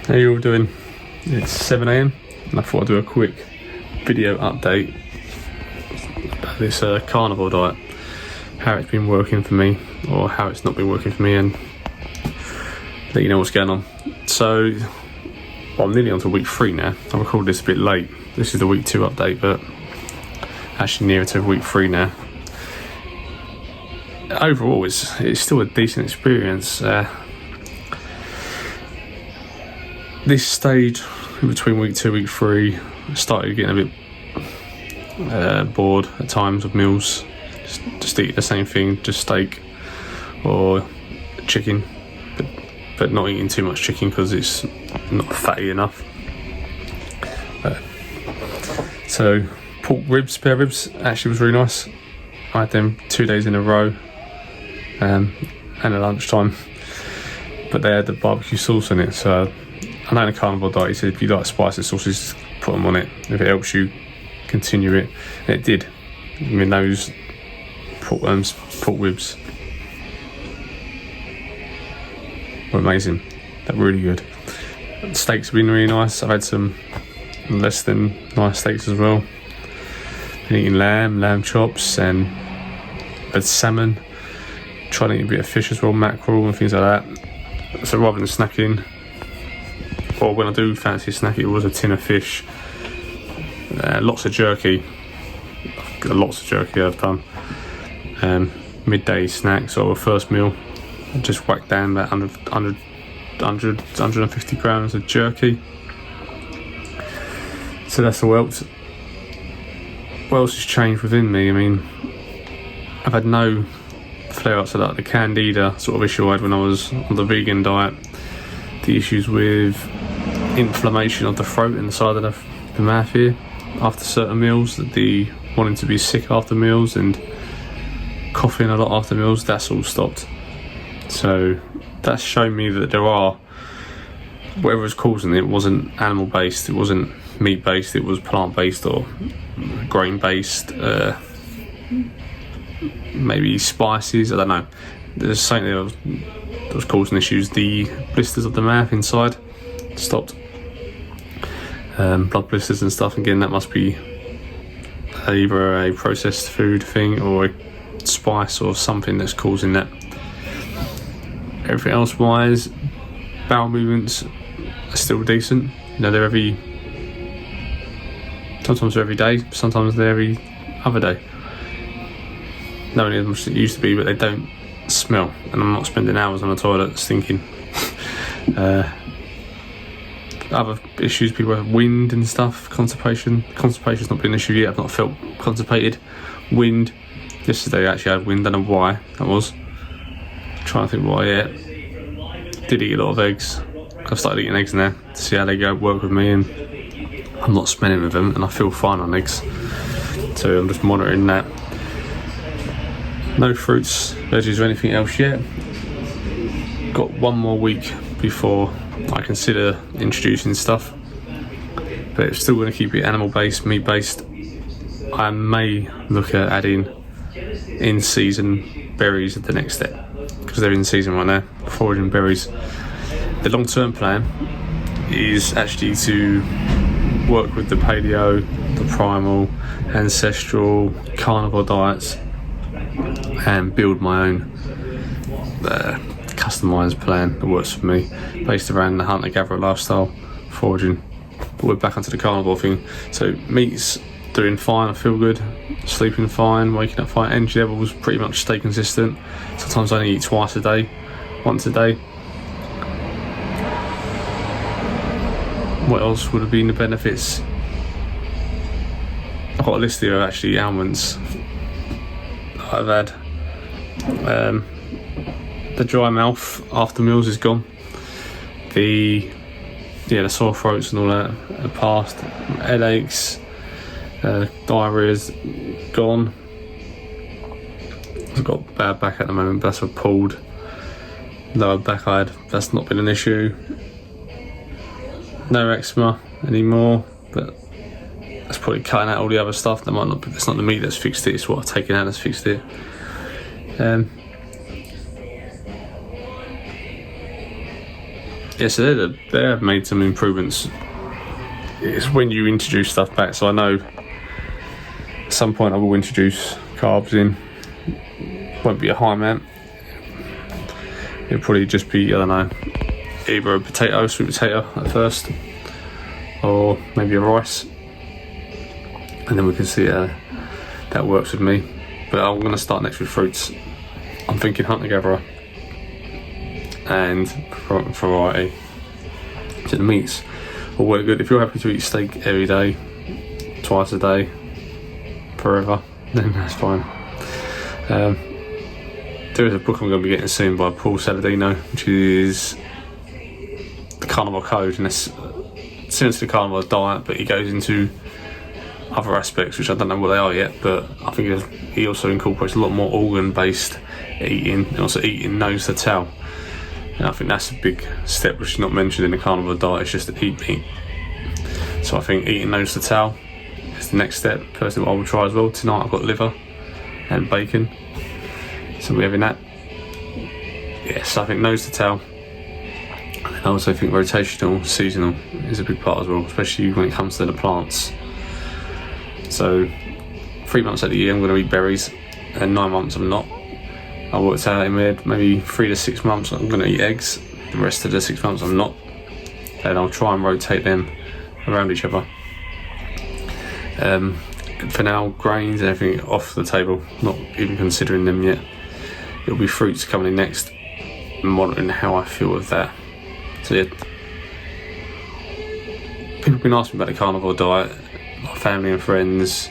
How you all doing? It's 7 AM and I thought I'd do a quick video update about this carnivore diet, how it's been working for me or how it's not been working for me, and let you know what's going on. So, I'm nearly on to week 3 now. I recorded this a bit late. This is the week 2 update, but actually nearer to week 3 now. Overall, it's still a decent experience. This stage between week 2 and week 3, I started getting a bit bored at times of meals. Just eat the same thing, just steak or chicken, but not eating too much chicken because it's not fatty enough. So pork ribs, spare ribs, actually was really nice. I had them 2 days in a row, and at lunchtime, but they had the barbecue sauce in it. So I know in the carnivore diet, he said if you like spicy sauces, put them on it. If it helps you continue it, and it did. I mean, those pork ribs were amazing. They're really good. The steaks have been really nice. I've had some less than nice steaks as well. Been eating lamb chops, and had salmon. Trying to eat a bit of fish as well, mackerel and things like that. So rather than snacking, or when I do fancy a snack, it was a tin of fish, lots of jerky. Lots of jerky I've done. Midday snacks or a first meal, I just whacked down about 150 grams of jerky. So that's all helped. What else has changed within me? I mean, I've had no flare-ups of like the candida sort of issue I had when I was on the vegan diet. The issues with inflammation of the throat and the side of the mouth here after certain meals, the wanting to be sick after meals and coughing a lot after meals, that's all stopped. So that's shown me that there are, whatever was causing it wasn't animal based, it wasn't meat based, it was plant based or grain based, maybe spices, I don't know. There's something that was causing issues. The blisters of the mouth inside stopped, blood blisters and stuff. Again, that must be either a processed food thing or a spice or something that's causing that. Everything else wise, bowel movements are still decent. You know, sometimes they're every day, sometimes they're every other day. Not only as much as it used to be, but they don't smell, and I'm not spending hours on the toilet stinking. Other issues, people have wind and stuff, constipation. Constipation's not been an issue yet. I've not felt constipated. Wind. Yesterday I actually had wind. Don't know why that was. Trying to think why yet. Did eat a lot of eggs. I've started eating eggs now to see how they go work with me, and I'm not smelling with them, and I feel fine on eggs. So I'm just monitoring that. No fruits, veggies or anything else yet. Got 1 more week before I consider introducing stuff, but it's still going to keep it animal based, meat based. I may look at adding in season berries at the next step, because they're in season right now, foraging berries. The long term plan is actually to work with the paleo, the primal, ancestral, carnivore diets and build my own customised plan that works for me, based around the hunter-gatherer lifestyle, foraging. But we're back onto the carnivore thing. So meat's doing fine, I feel good, sleeping fine, waking up fine, energy levels pretty much stay consistent. Sometimes I only eat twice a day, once a day. What else would have been the benefits? I've got a list here of actually ailments I've had. The dry mouth after meals is gone. The sore throats and all that are past. Headaches, diarrhea's gone. I've got bad back at the moment, but that's a pulled lower back I had. That's not been an issue. No eczema anymore, but that's probably cutting out all the other stuff. That might not be, it's not the meat that's fixed it, it's what I've taken out that's fixed it. yeah, so they have made some improvements. It's when you introduce stuff back. So I know at some point I will introduce carbs in. Won't be a high amount. It'll probably just be, I don't know, either a potato, sweet potato at first, or maybe a rice, and then we can see how that works with me. But I'm going to start next with fruits. I'm thinking hunter-gatherer and variety. So the meats will work good. If you're happy to eat steak every day, twice a day, forever, then that's fine. There is a book I'm going to be getting soon by Paul Saladino, which is the Carnivore Code, and it's similar to the Carnivore diet, but he goes into other aspects which I don't know what they are yet, but I think he also incorporates a lot more organ-based eating, and also eating nose to tail. And I think that's a big step which is not mentioned in the Carnivore diet. It's just to eat meat. So I think eating nose to tail is the next step. Personally, what I will try as well. Tonight I've got liver and bacon, so we're having that. Yes, I think nose to tail. And I also think rotational, seasonal is a big part as well, especially when it comes to the plants. So 3 months out of the year I'm going to eat berries, and 9 months I'm not. I worked out in my head, maybe 3 to 6 months I'm going to eat eggs, the rest of the 6 months I'm not, and I'll try and rotate them around each other. For now, grains and everything off the table, not even considering them yet. It'll be fruits coming in next, monitoring how I feel with that. So yeah, people have been asking me about the carnivore diet, my family and friends,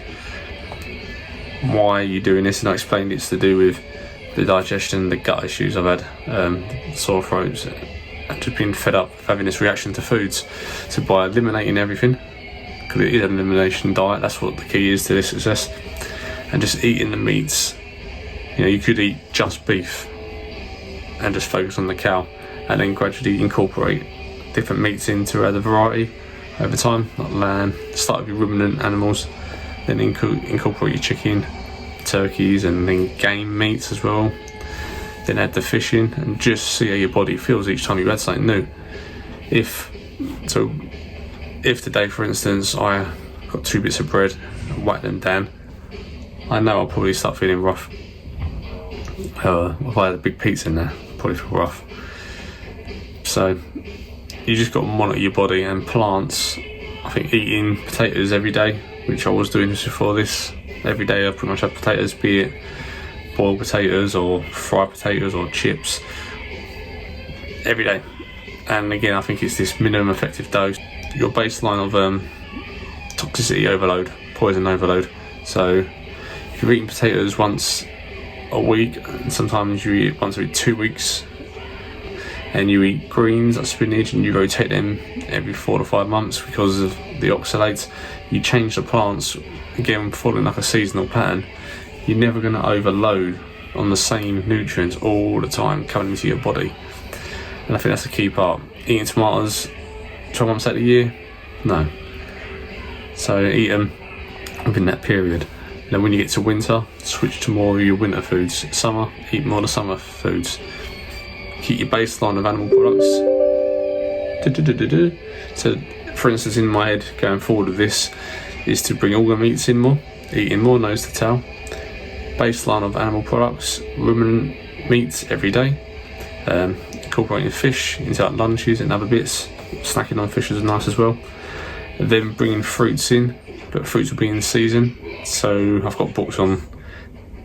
why are you doing this, and I explained it's to do with the digestion, the gut issues I've had, sore throats, and just being fed up of having this reaction to foods. So by eliminating everything, because it is an elimination diet, that's what the key is to this success, and just eating the meats. You know, you could eat just beef and just focus on the cow, and then gradually incorporate different meats into the variety over time, like lamb. Start with your ruminant animals, then incorporate your chicken, turkeys, and then game meats as well. Then add the fish in, and just see how your body feels each time you add something new. If today, for instance, I got 2 bits of bread and whacked them down, I know I'll probably start feeling rough. If I had a big pizza in there, I'd probably feel rough. So you just got to monitor your body. And plants, I think eating potatoes every day, which I was doing just before this, every day I pretty much have potatoes, be it boiled potatoes or fried potatoes or chips, every day. And again, I think it's this minimum effective dose, your baseline of toxicity overload, poison overload. So if you're eating potatoes once a week, and sometimes you eat once every 2 weeks, and you eat greens like spinach and you rotate them every 4 to 5 months because of the oxalates, you change the plants, again following like a seasonal pattern, you're never going to overload on the same nutrients all the time coming into your body. And I think that's the key part. Eating tomatoes 12 months out of the year? No. So eat them within that period. Then when you get to winter, switch to more of your winter foods. Summer, eat more of the summer foods. Keep your baseline of animal products. So, for instance, in my head, going forward with this, is to bring organ meats in more, eating more nose to tail. Baseline of animal products, ruminant meats every day. Incorporating fish into like lunches and other bits. Snacking on fish is nice as well. And then bringing fruits in, but fruits will be in season. So I've got books on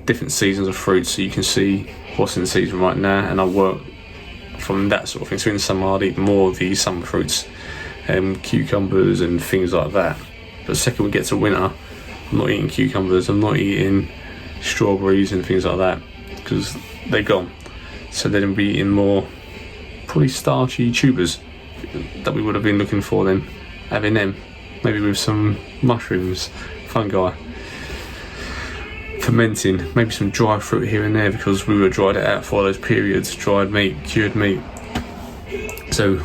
different seasons of fruits, so you can see what's in season right now, and I work from that sort of thing. So in summer I'd eat more of the summer fruits, cucumbers and things like that. But the second we get to winter, I'm not eating cucumbers, I'm not eating strawberries and things like that, because they're gone. So then we'll be eating more probably starchy tubers that we would have been looking for, then having them, maybe with some mushrooms, fungi, fermenting, maybe some dry fruit here and there because we were dried it out for those periods, dried meat, cured meat. So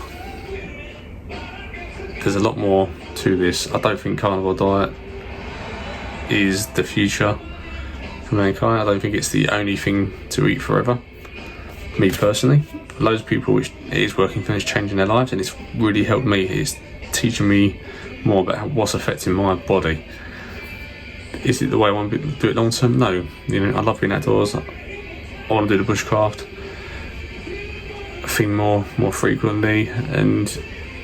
there's a lot more to this. I don't think carnivore diet is the future for mankind. I don't think it's the only thing to eat forever, me personally. loads of people which it is working for, it's changing their lives, and it's really helped me. It's teaching me more about what's affecting my body. Is it the way I want to do it long term? No. I love being outdoors. I want to do the bushcraft thing more frequently, and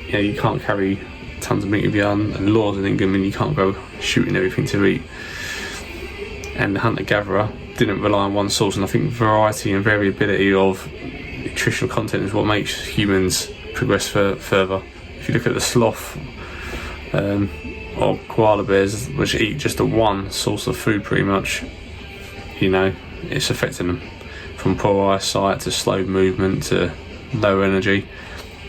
you can't carry tons of meat with you, and laws in England mean you can't go shooting everything to eat. And the hunter-gatherer didn't rely on one source, and I think variety and variability of nutritional content is what makes humans progress further. If you look at the sloth or koala bears, which eat just the one source of food pretty much, it's affecting them, from poor eyesight to slow movement to low energy.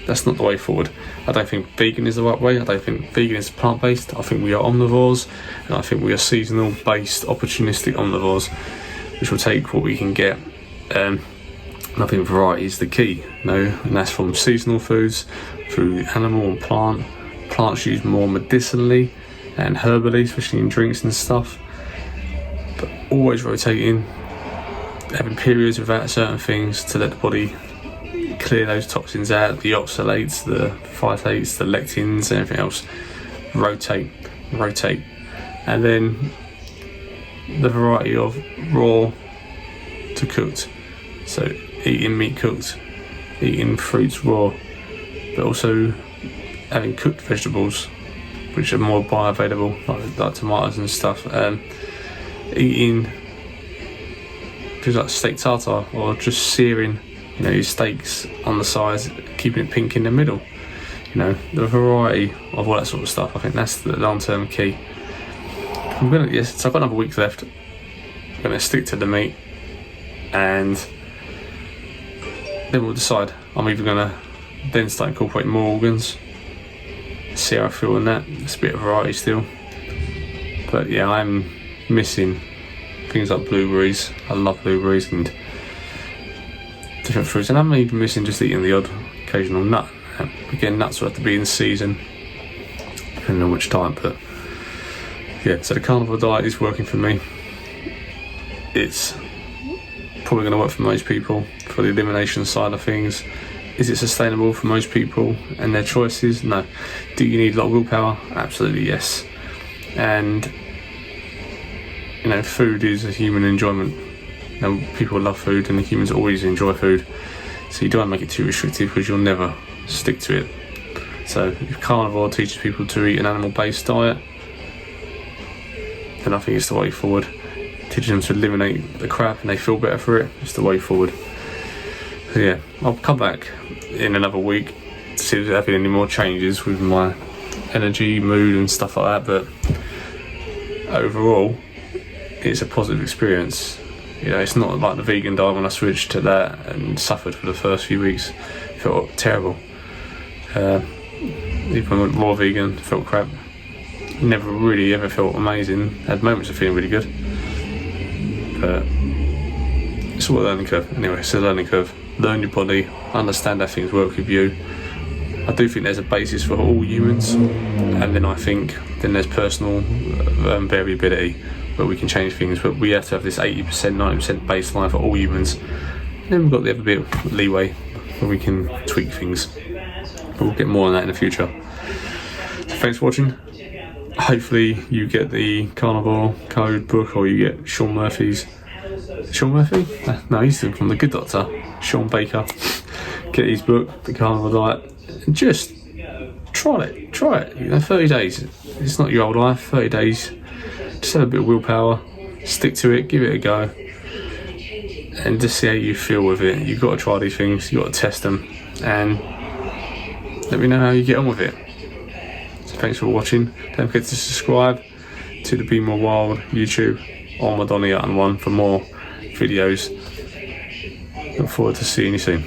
That's not the way forward. I don't think vegan is the right way. I don't think vegan is plant-based. I think we are omnivores, and I think we are seasonal-based, opportunistic omnivores, which will take what we can get. And I think variety is the key, and that's from seasonal foods through animal and plant. Plants used more medicinally and herbally, especially in drinks and stuff. But always rotating, having periods without certain things to let the body clear those toxins out, the oxalates, the phytates, the lectins, and everything else. Rotate, and then the variety of raw to cooked. So eating meat cooked, eating fruits raw, but also having cooked vegetables, which are more bioavailable, like tomatoes and stuff. Eating things like steak tartare, or just searing your steaks on the sides, keeping it pink in the middle. The variety of all that sort of stuff. I think that's the long-term key. So I've got another week left. I'm going to stick to the meat, and then we'll decide. I'm either going to then start incorporating more organs, see how I feel in that. It's a bit of variety still. But yeah, I'm missing things like blueberries. I love blueberries and different fruits, and I'm even missing just eating the odd occasional nut. Again, nuts will have to be in season, depending on which type. But yeah, so the carnivore diet is working for me. It's probably going to work for most people for the elimination side of things. Is it sustainable for most people and their choices? No. Do you need a lot of willpower? Absolutely yes. And food is a human enjoyment. People love food, and humans always enjoy food. So you don't want to make it too restrictive, because you'll never stick to it. So if carnivore teaches people to eat an animal-based diet, then I think it's the way forward. Teaching them to eliminate the crap and they feel better for it, it's the way forward. So yeah, I'll come back in another week to see if there's been any more changes with my energy, mood and stuff like that. But overall, it's a positive experience. It's not like the vegan diet when I switched to that and suffered for the first few weeks. Felt terrible. Even when I went raw vegan, felt crap. Never really ever felt amazing. Had moments of feeling really good. But it's all a learning curve. Anyway, it's a learning curve. Learn your body, understand how things work with you. I do think there's a basis for all humans, and then I think there's personal variability where we can change things, but we have to have this 80%, 90% baseline for all humans. And then we've got the other bit of leeway where we can tweak things. But we'll get more on that in the future. So thanks for watching. Hopefully you get the Carnivore Code book, or you get Sean Murphy's. Sean Murphy? No, he's from The Good Doctor. Sean Baker. Get his book, The Carnivore Diet, and just try it. 30 days. It's not your old life. 30 days. Just have a bit of willpower, stick to it, give it a go, and just see how you feel with it. You've got to try these things, you've got to test them, and let me know how you get on with it. So thanks for watching. Don't forget to subscribe to the Be More Wild YouTube or my Donny Hutton one for more videos. Look forward to seeing you soon.